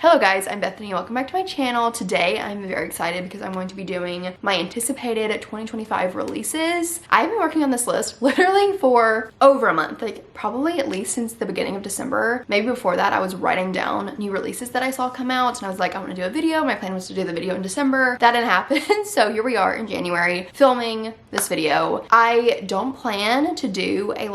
Hello guys, I'm Bethany and welcome back to my channel. Today I'm very excited because I'm going to be doing my anticipated 2025 releases. I've been working on this list literally for over a month, like probably at least since the beginning of December. Maybe before that I was writing down new releases that I saw come out and I was like, I want to do a video. My plan was to do the video in December. That didn't happen. So here we are in January filming this video. I don't plan to do a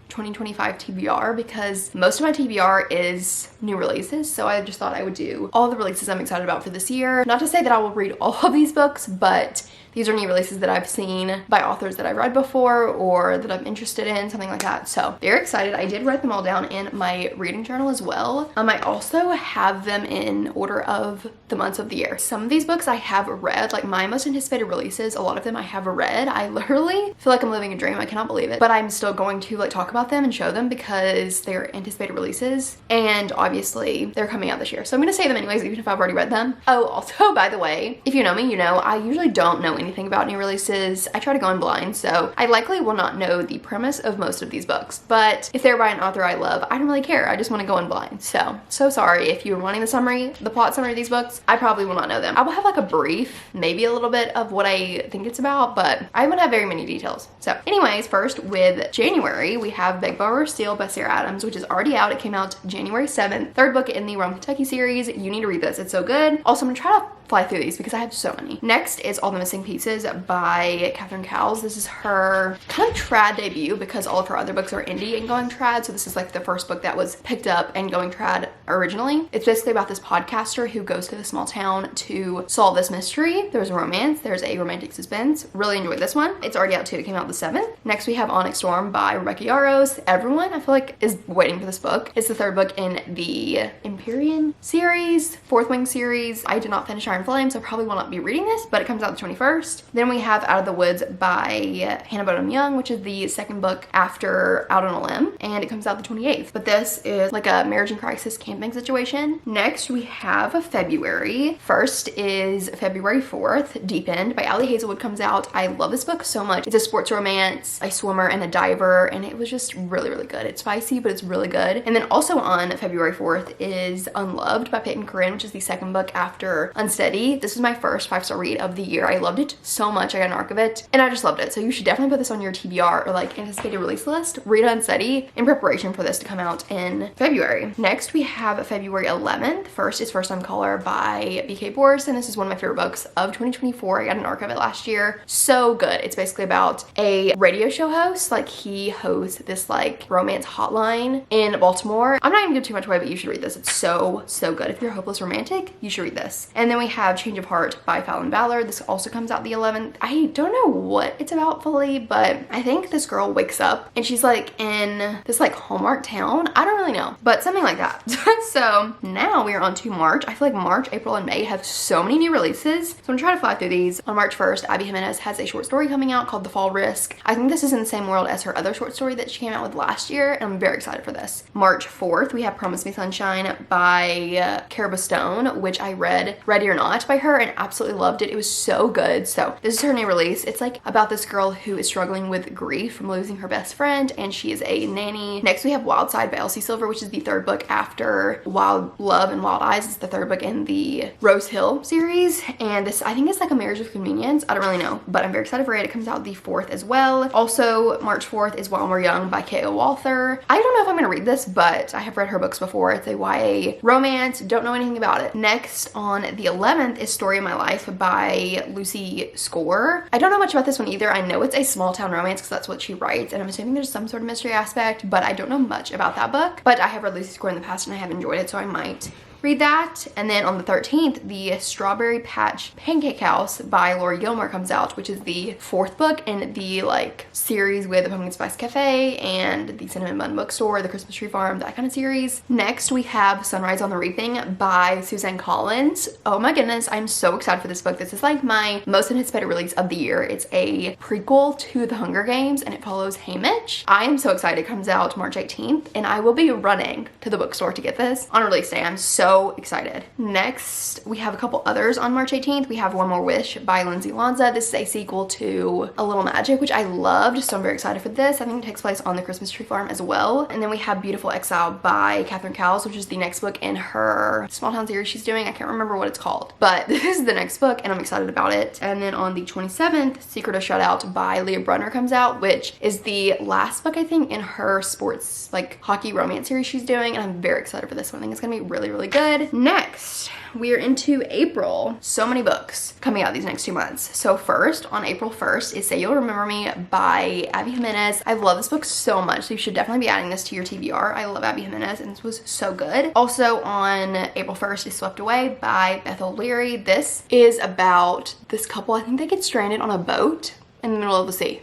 2025 TBR because most of my TBR is new releases, so I just thought I would do all the releases I'm excited about for this year. Not to say that I will read all of these books, but these are new releases that I've seen by authors that I've read before or that I'm interested in, something like that. So very excited. I did write them all down in my reading journal as well. I also have them in order of the months of the year. Some of these books I have read, like my most anticipated releases, a lot of them I have read. I literally feel like I'm living a dream. I cannot believe it, but I'm still going to talk about them and show them because they're anticipated releases and obviously they're coming out this year. So I'm gonna say them anyways, even if I've already read them. Oh, also, by the way, if you know me, you know I usually don't know anything about new releases. I try to go in blind, so I likely will not know the premise of most of these books, but if they're by an author I love, I don't really care. I just want to go in blind. So sorry if you're wanting the plot summary of these books. I probably will not know them. I will have like a brief, maybe a little bit of what I think it's about, but I won't have very many details. So anyways, first with January, we have Beg, Borrow, or Steal by Sarah Adams, which is already out. It came out January 7th. Third book in the Rome, Kentucky series. You need to read this. It's so good. Also, I'm gonna try to fly through these because I have so many. Next is All the Missing Pieces by Catherine Cowles. This is her kind of trad debut because all of her other books are indie and going trad. So this is like the first book that was picked up and going trad originally. It's basically about this podcaster who goes to the small town to solve this mystery. There's a romance, there's a romantic suspense. Really enjoyed this one. It's already out too. It came out the 7th. Next we have Onyx Storm by Rebecca Yarros. Everyone I feel like is waiting for this book. It's the third book in the Empyrean series, Fourth Wing series. I did not finish Iron Flame, so I probably will not be reading this, but it comes out the 21st. Then we have Out of the Woods by Hannah Bonham Young, which is the second book after Out on a Limb, and it comes out the 28th. But this is like a marriage and crisis camping situation. Next we have February. First is February 4th, Deep End by Allie Hazelwood comes out. I love this book so much. It's a sports romance, a swimmer and a diver, and it was just really, really good. It's spicy, but it's really good. And then also on February 4th is Unloved by Peyton Corinne, which is the second book after Unsteady. This is my first 5-star read of the year. I loved it so much. I got an arc of it and I just loved it. So you should definitely put this on your TBR or like anticipated release list. Read Unsteady in preparation for this to come out in February. Next we have February 11th. First is First Time Caller by BK Boris, and this is one of my favorite books of 2024. I got an arc of it last year. So good. It's basically about a radio show host. Like he hosts this like romance hotline in Baltimore. I'm not even giving too much away, but you should read this. It's so good. If you're a hopeless romantic, you should read this. And then we have Change of Heart by Fallon Ballard. This also comes out the 11th. I don't know what it's about fully, but I think this girl wakes up and she's like in this like Hallmark town. I don't really know, but something like that. So now we are on to March. I feel like March, April, and May have so many new releases. So I'm gonna try to fly through these. On March 1st, Abby Jimenez has a short story coming out called The Fall Risk. I think this is in the same world as her other short story that she came out with last year, and I'm very excited for this. March 4th, we have Promise Me Sunshine by Cara Stone, which I read Ready or Not by her and absolutely loved it. It was so good. So this is her new release. It's like about this girl who is struggling with grief from losing her best friend, and she is a nanny. Next we have Wild Side by Elsie Silver, which is the third book after Wild Love and Wild Eyes. It's the third book in the Rose Hill series, and this I think is like a marriage with convenience. I don't really know, but I'm very excited for it. It comes out the 4th as well. Also March 4th is While We're Young by K.O. Walther. I don't know if I'm gonna read this, but I have read her books before. It's a YA romance. Don't know anything about it. Next on the 11th is Story of My Life by Lucy Score. I don't know much about this one either. I know it's a small town romance because that's what she writes, and I'm assuming there's some sort of mystery aspect, but I don't know much about that book. But I have read Lucy Score in the past and I have enjoyed it, so I might read that. And then on the 13th, the Strawberry Patch Pancake House by Lori Gilmore comes out, which is the 4th book in the like series with the Pumpkin Spice Cafe and the Cinnamon Bun Bookstore, the Christmas Tree Farm, that kind of series. Next we have Sunrise on the Reaping by Suzanne Collins. Oh my goodness, I'm so excited for this book. This is like my most anticipated release of the year. It's a prequel to The Hunger Games and it follows Haymitch. I am so excited. It comes out March 18th and I will be running to the bookstore to get this on release day. I'm so so excited. Next, we have a couple others on March 18th. We have One More Wish by Lindsay Lanza. This is a sequel to A Little Magic, which I loved, so I'm very excited for this. I think it takes place on the Christmas Tree Farm as well. And then we have Beautiful Exile by Catherine Cowles, which is the next book in her small town series she's doing. I can't remember what it's called, but this is the next book and I'm excited about it. And then on the 27th, Secret of Shutout by Leah Brunner comes out, which is the last book I think in her sports, like hockey romance series she's doing, and I'm very excited for this one. I think it's gonna be really, really good. Next, we are into April. So many books coming out these next 2 months. So first, on April 1st is Say You'll Remember Me by Abby Jimenez. I love this book so much, so you should definitely be adding this to your TBR. I love Abby Jimenez and this was so good. Also on April 1st is Swept Away by Beth O'Leary. This is about this couple, I think they get stranded on a boat in the middle of the sea.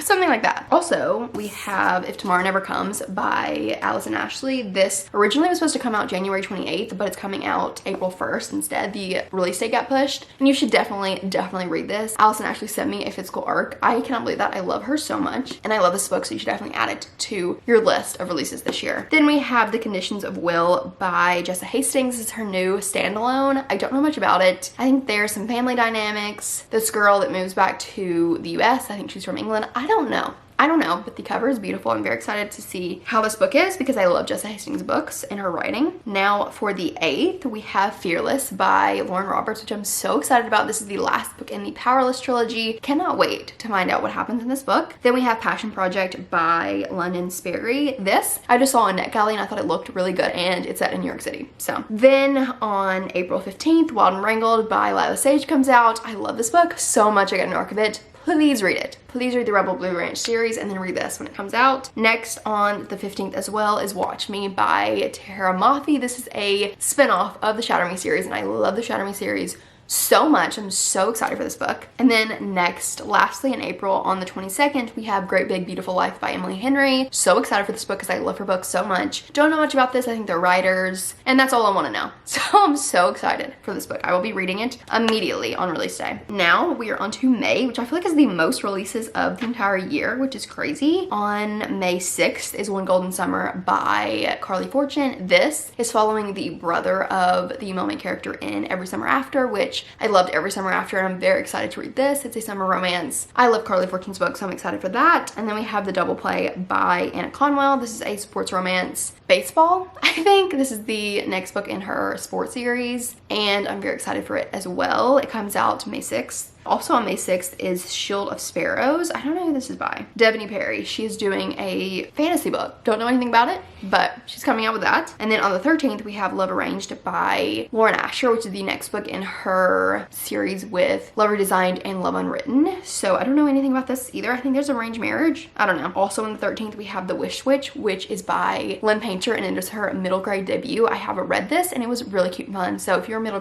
Something like that. Also, we have If Tomorrow Never Comes by Allison Ashley. This originally was supposed to come out January 28th, but it's coming out April 1st instead. The release date got pushed, and you should definitely read this. Allison Ashley sent me a physical arc. I cannot believe that. I love her so much, and I love this book, so you should definitely add it to your list of releases this year. Then we have The Conditions of Will by Jessa Hastings. This is her new standalone. I don't know much about it. I think there's some family dynamics. This girl that moves back to the US, I think she's from England. I don't know, but the cover is beautiful. I'm very excited to see how this book is because I love Jessa Hastings' books and her writing. Now for the 8th, we have Fearless by Lauren Roberts, which I'm so excited about. This is the last book in the Powerless trilogy. Cannot wait to find out what happens in this book. Then we have Passion Project by London Sperry. This I just saw on NetGalley and I thought it looked really good, and it's set in New York City. So then on April 15th, Wild and Wrangled by Lila Sage comes out. I love this book so much. I got an arc of it. Please read it. Please read the Rebel Blue Ranch series and then read this when it comes out. Next on the 15th as well is Watch Me by Tara Mafi. This is a spin-off of the Shatter Me series, and I love the Shatter Me series so much. I'm so excited for this book. And then next, lastly in April on the 22nd, we have Great Big Beautiful Life by Emily Henry. So excited for this book because I love her books so much. Don't know much about this. I think they're writers, and that's all I want to know. So I'm so excited for this book. I will be reading it immediately on release day. Now we are on to May, which I feel like is the most releases of the entire year, which is crazy. On May 6th is One Golden Summer by Carly Fortune. This is following the brother of the main character in Every Summer After, which I loved Every Summer After, and I'm very excited to read this. It's a summer romance. I love Carly Fortune's book, so I'm excited for that. And then we have The Double Play by Anna Conwell. This is a sports romance. Baseball, I think. This is the next book in her sports series, and I'm very excited for it as well. It comes out May 6th. Also on May 6th is Shield of Sparrows. I don't know who this is by. Devaney Perry. She is doing a fantasy book. Don't know anything about it, but she's coming out with that. And then on the 13th, we have Love Arranged by Lauren Asher, which is the next book in her series with Love Redesigned and Love Unwritten. So I don't know anything about this either. I think there's arranged marriage. I don't know. Also on the 13th, we have The Wish Switch, which is by Lynn Painter, and it is her middle grade debut. I haven't read this, and it was really cute and fun. So if you're a middle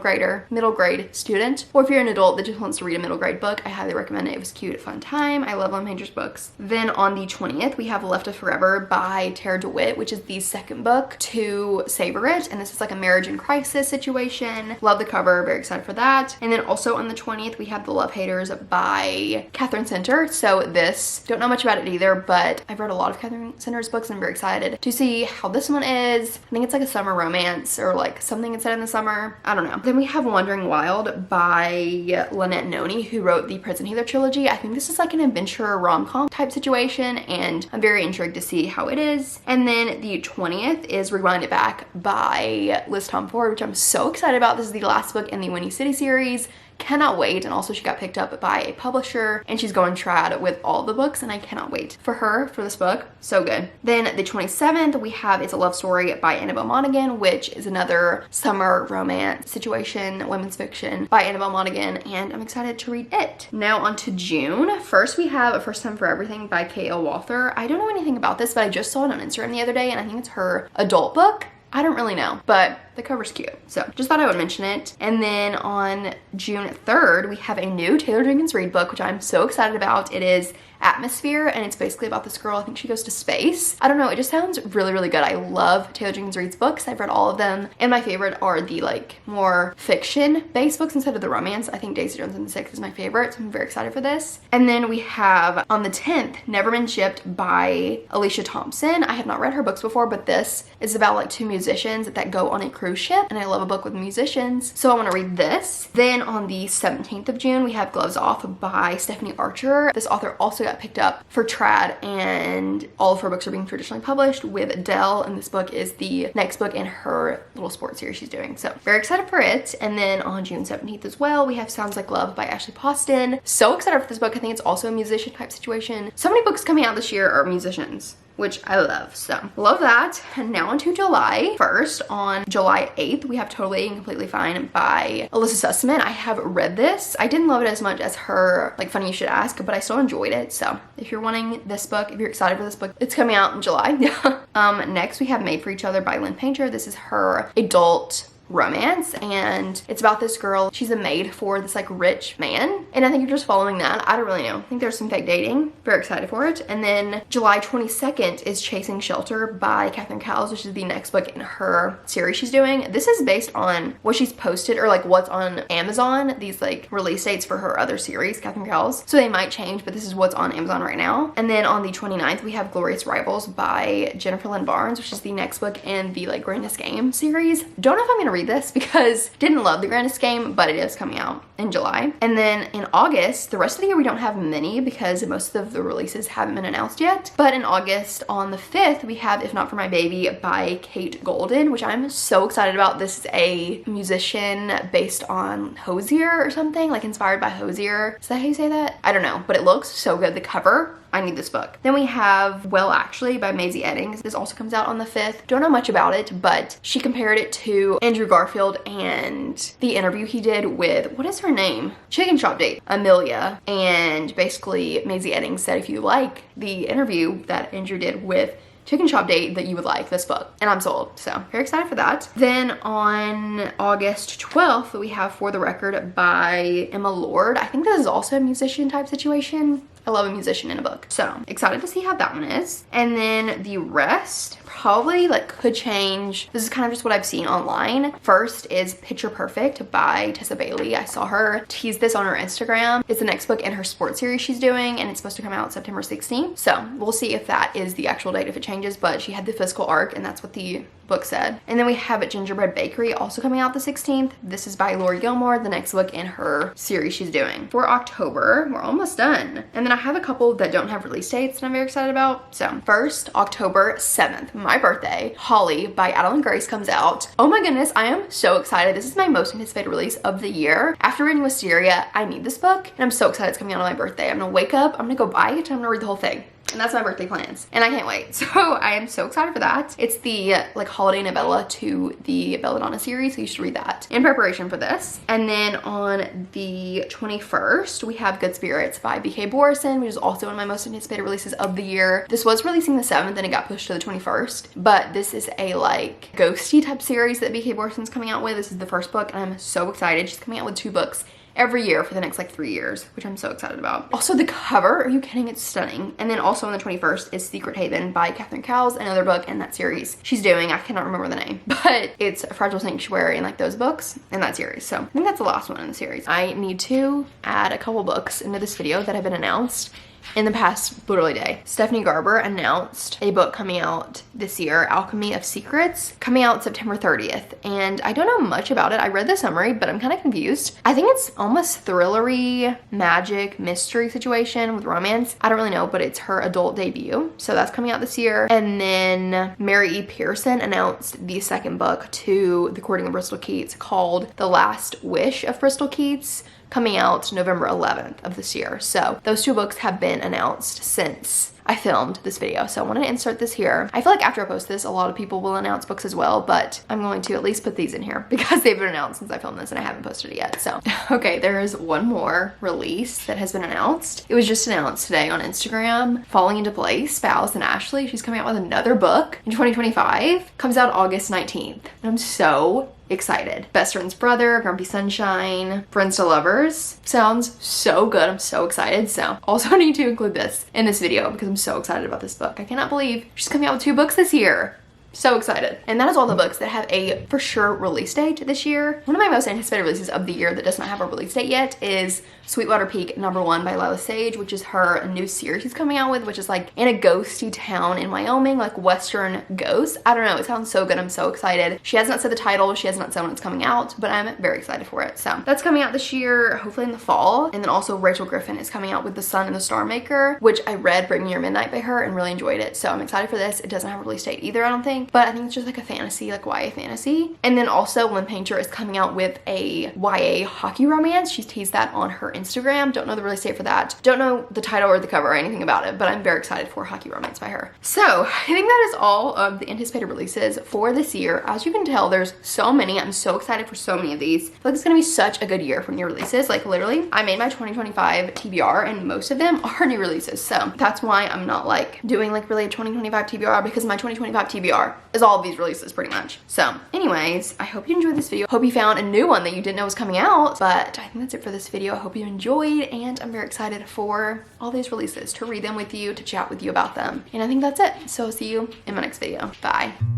grade student, or if you're an adult that just wants to read a middle grade book, I highly recommend it. It was cute, fun time. I love Lynn Painter's books. Then on the 20th, we have Left of Forever by Tara DeWitt, which is the second book to Savor It, and this is like a marriage in crisis situation. Love the cover, very excited for that. And then also on the 20th, we have The Love Haters by Catherine Center. So this, don't know much about it either, but I've read a lot of Catherine Center's books and I'm very excited to see how this one is. I think it's like a summer romance or like something that's set in the summer. I don't know. Then we have Wandering Wild by Lynette Noni, who wrote the Prison Healer trilogy. I think this is like an adventure rom-com type situation, and I'm very intrigued to see how it is. And then the 20th is Rewind It Back by Liz Tom Ford, which I'm so excited about. This is the last book in the Winnie City series. Cannot wait. And also she got picked up by a publisher and she's going trad with all the books, and I cannot wait for her for this book. So good. Then the 27th, we have It's a Love Story by Annabelle Monaghan, which is another summer romance situation, women's fiction by Annabelle Monaghan, and I'm excited to read it. Now on to June. First we have A First Time for Everything by K.L. Walther. I don't know anything about this, but I just saw it on Instagram the other day, and I think it's her adult book. I don't really know, but the cover's cute. So just thought I would mention it. And then on June 3rd, we have a new Taylor Jenkins Reid book, which I'm so excited about. It is Atmosphere, and it's basically about this girl. I think she goes to space. I don't know, it just sounds really, really good. I love Taylor Jenkins Reid's books. I've read all of them, and my favorite are the like more fiction-based books instead of the romance. I think Daisy Jones and the Six is my favorite, so I'm very excited for this. And then we have on the 10th, Never Been Shipped by Alicia Thompson. I have not read her books before, but this is about like two musicians that go on a cruise cruise ship, and I love a book with musicians, so I want to read this. Then on the 17th of June, we have Gloves Off by Stephanie Archer. This author also got picked up for trad, and all of her books are being traditionally published with Adele, and this book is the next book in her little sports series she's doing, so very excited for it. And then on June 17th as well, we have Sounds Like Love by Ashley Poston. So excited for this book. I think it's also a musician type situation. So many books coming out this year are musicians, which I love, so love that. And now into July 1st. On July 8th, we have Totally and Completely Fine by Alyssa Sussman. I have read this. I didn't love it as much as her, like, Funny You Should Ask, but I still enjoyed it. So if you're wanting this book, if you're excited for this book, it's coming out in July. Next we have Made for Each Other by Lynn Painter. This is her adult romance, and it's about this girl. She's a maid for this like rich man, and I think you're just following that. I don't really know. I think there's some fake dating. Very excited for it. And then July 22nd is Chasing Shelter by Catherine Cowles, which is the next book in her series she's doing. This is based on what she's posted, or like what's on Amazon, these like release dates for her other series, Catherine Cowles, so they might change, but this is what's on Amazon right now. And then on the 29th, we have Glorious Rivals by Jennifer Lynn Barnes, which is the next book in the like Grandest Game series. Don't know if I'm gonna read this because didn't love the Grandest Game, but it is coming out in July. And then in August, the rest of the year we don't have many because most of the releases haven't been announced yet, but in August on the 5th we have If Not For My Baby by Kate Golden, which I'm so excited about. This is a musician based on Hozier or something, like inspired by Hozier. Is that how you say that? I don't know, but it looks so good. The cover, I need this book. Then we have Well Actually by Maisie Eddings. This also comes out on the 5th. Don't know much about it, but she compared it to Andrew Garfield and the interview he did with, what is her name? Chicken Shop Date, Amelia. And basically Maisie Eddings said if you like the interview that Andrew did with Chicken Shop Date, that you would like this book, and I'm sold, so very excited for that. Then on August 12th we have For the Record by Emma Lord. I think this is also a musician type situation. I love a musician in a book, so excited to see how that one is. And then the rest probably like could change. This is kind of just what I've seen online. First is Picture Perfect by Tessa Bailey. I saw her tease this on her Instagram. It's the next book in her sports series she's doing, and it's supposed to come out September 16th. So we'll see if that is the actual date, if it changes, but she had the physical arc and that's what the book said. And then we have Gingerbread Bakery also coming out the 16th. This is by Lori Gilmore, the next book in her series she's doing. For October, we're almost done. And then I have a couple that don't have release dates that I'm very excited about. So first, October 7th, my birthday, Holly by Adeline Grace comes out. Oh my goodness, I am so excited. This is my most anticipated release of the year. After reading Wisteria, I need this book, and I'm so excited it's coming out on my birthday. I'm gonna wake up, I'm gonna go buy it, and I'm gonna read the whole thing. And that's my birthday plans, and I can't wait. So I am so excited for that. It's the like holiday novella to the Belladonna series, so you should read that in preparation for this. And then on the 21st, we have Good Spirits by BK Borison, which is also one of my most anticipated releases of the year. This was releasing the 7th and it got pushed to the 21st, but this is a like ghosty type series that BK Borison's coming out with. This is the first book, and I'm so excited. She's coming out with 2 books every year for the next like 3 years, which I'm so excited about. Also the cover, are you kidding? It's stunning. And then also on the 21st is Secret Haven by Catherine Cowles, another book in that series she's doing. I cannot remember the name, but it's Fragile Sanctuary and like those books in that series. So I think that's the last one in the series. I need to add a couple books into this video that have been announced in the past literally day. Stephanie Garber announced a book coming out this year, Alchemy of Secrets, coming out September 30th. And I don't know much about it. I read the summary, but I'm kind of confused. I think it's almost thrillery, magic, mystery situation with romance. I don't really know, but it's her adult debut. So that's coming out this year. And then Mary E. Pearson announced the second book to The Courting of Bristol Keats called The Last Wish of Bristol Keats, coming out November 11th of this year. So those 2 books have been announced since I filmed this video, so I want to insert this here. I feel like after I post this, a lot of people will announce books as well, but I'm going to at least put these in here because they've been announced since I filmed this and I haven't posted it yet. So okay, there is one more release that has been announced. It was just announced today on Instagram. Falling Into Place by Allison Ashley. She's coming out with another book in 2025. Comes out August 19th. And I'm so excited. Best Friend's Brother, Grumpy Sunshine, Friends to Lovers. Sounds so good. I'm so excited. So also I need to include this in this video because I'm so excited about this book. I cannot believe she's coming out with 2 books this year. So excited. And that is all the books that have a for sure release date this year. One of my most anticipated releases of the year that does not have a release date yet is Sweetwater Peak #1 by Lila Sage, which is her new series she's coming out with, which is like in a ghosty town in Wyoming, like Western ghosts. I don't know, it sounds so good. I'm so excited. She has not said the title, she has not said when it's coming out, but I'm very excited for it. So that's coming out this year, hopefully in the fall. And then also Rachel Griffin is coming out with The Sun and the Star Maker, which I read Bring Me Your Midnight by her and really enjoyed it. So I'm excited for this. It doesn't have a release date either, I don't think, but I think it's just like a fantasy, like YA fantasy. And then also Lynn Painter is coming out with a YA hockey romance. She's teased that on her Instagram. Don't know the release date for that. Don't know the title or the cover or anything about it, but I'm very excited for hockey romance by her. So I think that is all of the anticipated releases for this year. As you can tell, there's so many. I'm so excited for so many of these. I feel like it's gonna be such a good year for new releases. Like literally, I made my 2025 TBR and most of them are new releases. So that's why I'm not like doing like really a 2025 TBR, because my 2025 TBR is all of these releases pretty much. So anyways, I hope you enjoyed this video. Hope you found a new one that you didn't know was coming out, but I think that's it for this video. I hope you enjoyed, and I'm very excited for all these releases, to read them with you, to chat with you about them. And I think that's it. So I'll see you in my next video. Bye.